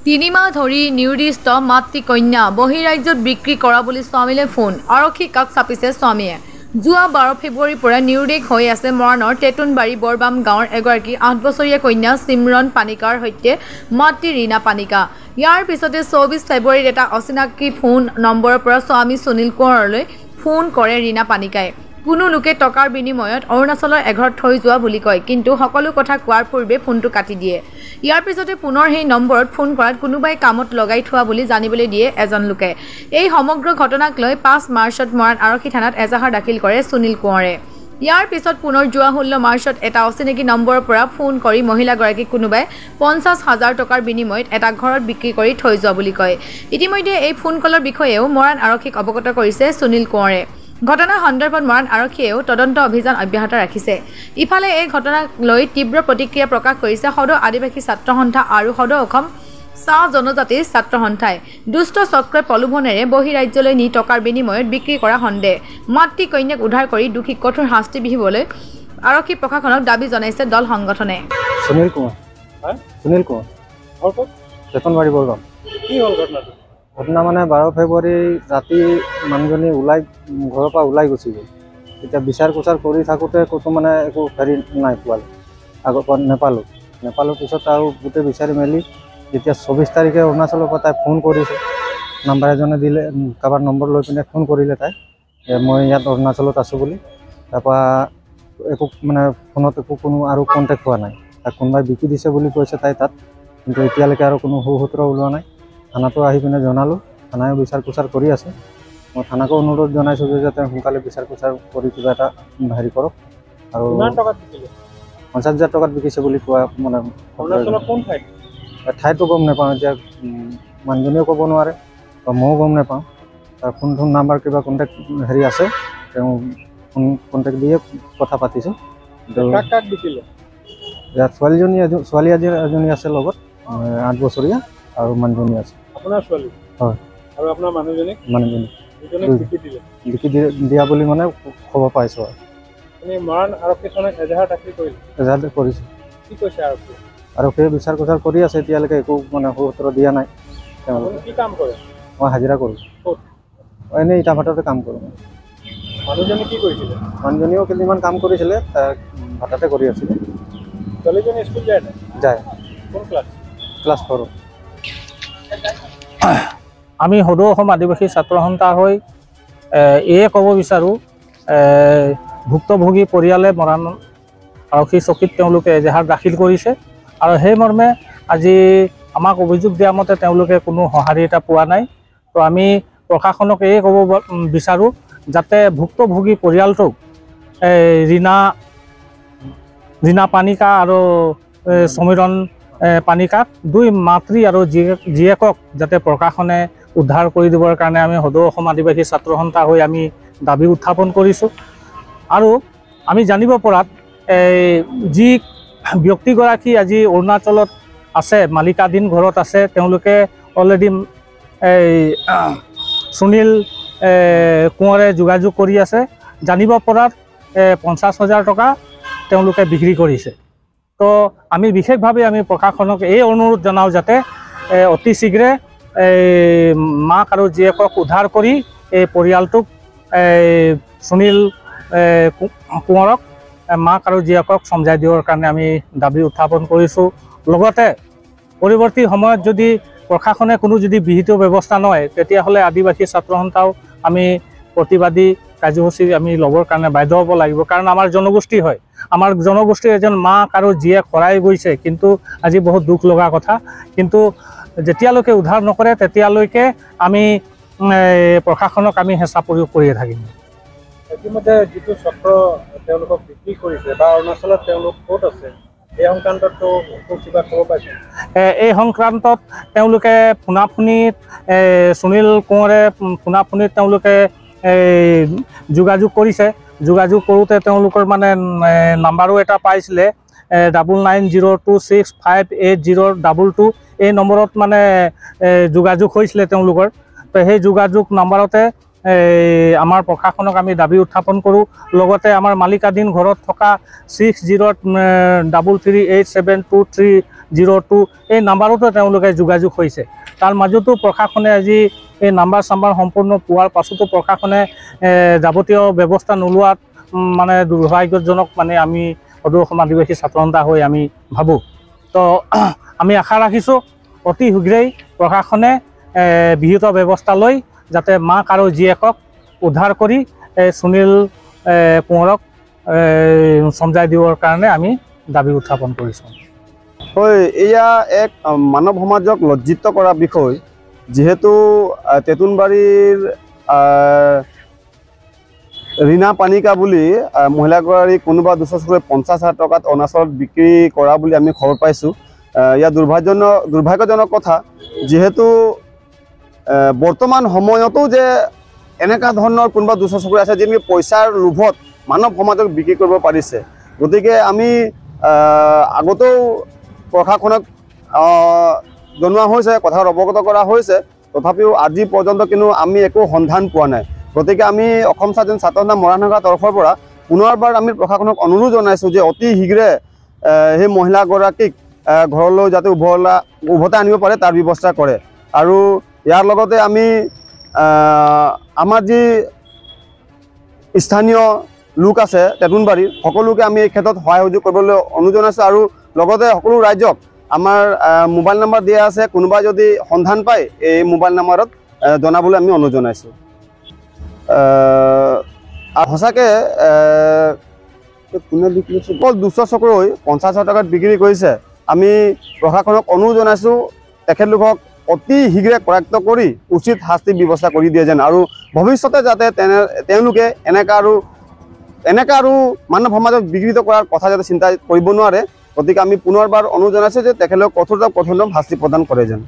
তিনি মাহ ধৰি নিৰ্দিষ্ট মাতৃকন্যা বহিৰাজ্যত বিক্ৰী কৰা বুলি স্বামীলৈ ফোন। আৰক্ষীক কাষ চাপিছে স্বামীয়ে। যোৱা 12 ফেব্ৰুৱাৰীৰ পৰা নিৰুদ্দেশ হৈ আছে মৰাণৰ তেতুনবাৰী বৰবাম গাঁৱৰ এগৰাকী 8 বছৰীয়া কন্যা চিমৰন পানিকাৰ সৈতে মাতৃ ৰীনা পানিকা। ইয়াৰ পিছতে 24 ফেব্ৰুৱাৰীত এটা অচিনাকি ফোন নম্বৰৰ পৰা স্বামী সুনীল কোঁৱৰলৈ ফোন কৰে ৰীনা পানিকাই। কোনো লোকে টকাৰ বিনিময়ত অৰুণাচলৰ এঘৰত থৈ যোৱা বুলি কয়, কিন্তু সকলো কথা কোৱাৰ পূৰ্বে ফোনটো কাটি দিয়ে। ইয়াৰ পিছতে পুনৰ সেই নম্বৰত ফোন কৰাত কোনোবাই কামত লগাই থোৱা বুলি জানিবলৈ দিয়ে এজন লোকে। এই সমগ্ৰ ঘটনাক লৈ 5 মাৰ্চত মৰাণ আৰক্ষী থানাত এজাহাৰ দাখিল কৰে সুনীল কোঁৱৰে। ইয়াৰ পিছত পুনৰ যোৱা 16 মাৰ্চত এটা অচিনাকি নম্বৰৰ পৰা ফোন কৰি মহিলাগৰাকীক কোনোবাই 50,000 টকাৰ বিনিময়ত এটা ঘৰত বিক্ৰী কৰি থৈ যোৱা বুলি কয়। ইতিমধ্যে এই ফোন কলৰ বিষয়েও মৰাণ আৰক্ষীক অৱগত কৰিছে সুনীল কোঁৱৰে। ঘটনাৰ সন্দৰ্ভত মৰাণ আৰক্ষীয়েও তদন্ত অভিযান অব্যাহত ৰাখিছে। ইফালে এই ঘটনাক লৈ তীব্ৰ প্ৰতিক্ৰিয়া প্ৰকাশ কৰিছে সদৌ আদিবাসী ছাত্ৰ সন্থা আৰু সদৌ অসম চাহ জনজাতিৰ ছাত্ৰ সন্থাই। দুষ্ট চক্ৰৰ প্ৰলোভনেৰে বহিৰাজ্যলৈ নি টকাৰ বিনিময়ত বিক্ৰী কৰা সন্দেহ মাতৃকন্যাক উদ্ধাৰ কৰি দোষীক কঠোৰ শাস্তি বিহিবলৈ আৰক্ষী প্ৰশাসনক দাবী জনাইছে দল সংগঠনে। সুনীল কোঁৱৰ তেতুনবাৰী বৰগাঁও। কি হ'ল ঘটনাটো? ঘটনা মানে 12 ফেব্ৰুৱাৰী ৰাতি মানুহজনী ঘৰৰ পৰা ওলাই গুচি গ'ল। এতিয়া বিচাৰ কোচাৰ কৰি থাকোঁতে ক'তো মানে একো হেৰি নাই পোৱাল। আগৰ পৰা নেপালৰ পিছত আৰু গোটেই বিচাৰি মেলি যেতিয়া 24 তাৰিখে অৰুণাচলৰ পৰা তাই ফোন কৰিছে। নাম্বাৰ এজনে দিলে, কাৰোবাৰ নম্বৰ লৈ পিনে ফোন কৰিলে তাই, মই ইয়াত অৰুণাচলত আছোঁ বুলি। তাৰপৰা একো মানে ফোনত একো কোনো আৰু কণ্টেক্ট হোৱা নাই। তাক কোনোবাই বিকি দিছে বুলি কৈছে তাই তাত, কিন্তু এতিয়ালৈকে আৰু কোনো সূত্ৰ ওলোৱা নাই। থানাতো আহি পিনে জনালোঁ, থানায়ো বিচাৰ কোচাৰ কৰি আছে। মই থানাকো অনুৰোধ জনাইছোঁ যে যাতে সোনকালে বিচাৰ কোচাৰ কৰি কিবা এটা হেৰি কৰক। আৰু 50,000 টকাত বিকিছে বুলি কোৱা মানে ঠাইতো গম নাপাওঁ। এতিয়া মানুহজনীও ক'ব নোৱাৰে বা ময়ো গম নাপাওঁ। তাৰ ফোন নাম্বাৰ কিবা কণ্টেক্ট হেৰি আছে, তেওঁ ফোন কণ্টেক্ট দিয়ে কথা পাতিছোঁ। ইয়াত ছোৱালী এজনী আছে লগত, 8 বছৰীয়া, আৰু মানুহজনী আছে। আপোনাৰ ছোৱালী? হয়। আৰু আপোনাৰ মানুহজনী বিকি দিয়া বুলি মানে খবৰ পাইছোঁ। আৰু মৰাণ আৰক্ষী থানাত এজাহাৰ দাখিল কৰিলে? এজাহাৰ কৰিছোঁ। কি কৈছে আৰক্ষী? আৰক্ষীয়ে বিচাৰ কোচাৰ কৰি আছে, এতিয়ালৈকে একো মানে সূত্ৰ দিয়া নাই। কি কাম কৰে? মই হাজিৰা কৰোঁ। ক'ত? এনেই ইটা ভাটাতে কাম কৰোঁ। মানুহজনী কি কৰিছিলে? মানুহজনীও কেইদিনমান কাম কৰিছিলে, ভাটাতে কৰি আছিলে। ছোৱালীজনী স্কুল যায় নাই? যায়। কোন ক্লাছ? ক্লাছ 4। আমি সদৌ অসম আদিবাসী ছাত্ৰ সন্থা হৈ এয়ে ক'ব বিচাৰোঁ, ভুক্তভোগী পৰিয়ালে মৰাণ আৰক্ষী চকীত তেওঁলোকে এজাহাৰ দাখিল কৰিছে। আৰু সেই মৰ্মে আজি আমাক অভিযোগ দিয়া মতে তেওঁলোকে কোনো সঁহাৰি এটা পোৱা নাই। তো আমি প্ৰশাসনক এয়ে ক'ব বিচাৰোঁ, যাতে ভুক্তভোগী পৰিয়ালটোক ৰীনা পানিকা আৰু সমীৰণ পানিকাক, 2 মাতৃ আৰু জীয়েকক যাতে প্ৰশাসনে উদ্ধাৰ কৰি দিবৰ কাৰণে আমি সদৌ অসম আদিবাসী ছাত্ৰ সন্থা হৈ আমি দাবী উত্থাপন কৰিছোঁ। আৰু আমি জানিব পৰাত যি ব্যক্তিগৰাকী আজি অৰুণাচলত আছে, মালিকাধীন ঘৰত আছে, তেওঁলোকে অলৰেডি সুনীল কোঁৱৰে যোগাযোগ কৰি আছে। জানিব পৰাত 50,000 টকা তেওঁলোকে বিক্ৰী কৰিছে। তো আমি বিশেষভাৱে আমি প্ৰশাসনক এই অনুৰোধ জনাওঁ, যাতে অতি শীঘ্ৰে মাক আৰু জীয়েকক উদ্ধাৰ কৰি এই পৰিয়ালটোক, সুনীল কোঁৱৰক, মাক আৰু জীয়েকক সমজাই দিবৰ কাৰণে আমি দাবী উত্থাপন কৰিছোঁ। লগতে পৰৱৰ্তী সময়ত যদি প্ৰশাসনে কোনো যদি বিহিত ব্যৱস্থা লয়, তেতিয়াহ'লে আদিবাসী ছাত্ৰ সন্থাও আমি প্ৰতিবাদী কাৰ্যসূচী আমি ল'বৰ কাৰণে বাধ্য হ'ব লাগিব। কাৰণ আমাৰ জনগোষ্ঠী হয়, আমাৰ জনগোষ্ঠীৰ এজন মাক আৰু জীয়েক হেৰাই গৈছে, কিন্তু আজি বহুত দুখ লগা কথা। কিন্তু যেতিয়ালৈকে উদ্ধাৰ নকৰে তেতিয়ালৈকে আমি প্ৰশাসনক আমি হেঁচা প্ৰয়োগ কৰিয়ে থাকিম। ইতিমধ্যে যিটো চক্ৰ তেওঁলোকক বিক্ৰী কৰিছে বা অৰুণাচলত তেওঁলোক ক'ত আছে, এই সংক্ৰান্ততো কিবা খবৰ পাইছে? এই সংক্ৰান্তত তেওঁলোকে ফোনাফোনিত, সুনীল কোঁৱৰে ফোনাফোনিত তেওঁলোকে যোগাযোগ কৰিছে। যোগাযোগ কৰোঁতে তেওঁলোকৰ মানে নাম্বাৰো এটা পাইছিলে, 9902658022, এই নম্বৰত মানে যোগাযোগ হৈছিলে তেওঁলোকৰ। তো সেই যোগাযোগ নম্বৰতে আমাৰ প্ৰশাসনক আমি দাবী উত্থাপন কৰোঁ। লগতে আমাৰ মালিকাধীন ঘৰত থকা 60338723 02 এই নাম্বাৰতো তেওঁলোকে যোগাযোগ হৈছে। তাৰ মাজতো প্ৰশাসনে আজি এই নাম্বাৰ সম্পূৰ্ণ পোৱাৰ পাছতো প্ৰশাসনে যাৱতীয় ব্যৱস্থা নোলোৱাত মানে দুৰ্ভাগ্যজনক মানে আমি সদৌ অসম আদিবাসী ছাত্ৰ সন্থা হৈ আমি ভাবোঁ। তো আমি আশা ৰাখিছোঁ অতি শীঘ্ৰেই প্ৰশাসনে বিহিত ব্যৱস্থা লৈ যাতে মাক আৰু জীয়েকক উদ্ধাৰ কৰি সুনীল কোঁৱৰক সমজাই দিবৰ কাৰণে আমি দাবী উত্থাপন কৰিছোঁ। হয়, এয়া এক মানৱ সমাজক লজ্জিত কৰা বিষয়, যিহেতু তেতুনবাৰীৰ ৰীনা পানিকা বুলি মহিলাগৰাকী কোনোবা দুচকুৰে 50,000 টকাত অৰুণাচলত বিক্ৰী কৰা বুলি আমি খবৰ পাইছোঁ। ইয়াৰ দুৰ্ভাগ্যজনক কথা, যিহেতু বৰ্তমান সময়তো যে এনেকুৱা ধৰণৰ কোনোবা দুচকুৰে আছে যিনি পইচাৰ লোভত মানৱ সমাজক বিক্ৰী কৰিব পাৰিছে। গতিকে আমি আগতেও প্ৰশাসনক জনোৱা হৈছে, কথাত অৱগত কৰা হৈছে, তথাপিও আজি পৰ্যন্ত কিন্তু আমি একো সন্ধান পোৱা নাই। গতিকে আমি অসম স্বাধীন ছাত্ৰ সন্থা মৰাণৰ তৰফৰ পৰা পুনৰবাৰ আমি প্ৰশাসনক অনুৰোধ জনাইছোঁ যে অতি শীঘ্ৰে সেই মহিলাগৰাকীক ঘৰলৈ যাতে উভতাই আনিব পাৰে তাৰ ব্যৱস্থা কৰে। আৰু ইয়াৰ লগতে আমি আমাৰ যি স্থানীয় লোক আছে তেতুনবাৰীৰ সকলোকে আমি এই ক্ষেত্ৰত সহায় সহযোগ কৰিবলৈ অনুৰোধ জনাইছোঁ। আৰু লগতে সকলো ৰাইজক আমাৰ মোবাইল নম্বৰ দিয়া আছে, কোনোবাই যদি সন্ধান পায় এই মোবাইল নম্বৰত জনাবলৈ আমি অনুৰোধ জনাইছোঁ। সঁচাকৈ কোনে বিক্ৰী কৰিছে, অকল দুচকুৰে 50,000 টকাত বিক্ৰী কৰিছে। আমি প্ৰশাসনক অনুৰোধ জনাইছোঁ তেখেতলোকক অতি শীঘ্ৰে কৰায়ত্ব কৰি উচিত শাস্তিৰ ব্যৱস্থা কৰি দিয়ে যেন, আৰু ভৱিষ্যতে যাতে তেওঁলোকে এনেকা আৰু মানৱ সমাজক বিকৃত কৰাৰ কথা যাতে চিন্তা কৰিব নোৱাৰে। গতিকে আমি পুনৰবাৰ অনুৰোধ জনাইছোঁ যে তেখেতলোকক কঠোৰতম শাস্তি প্ৰদান কৰে যেন।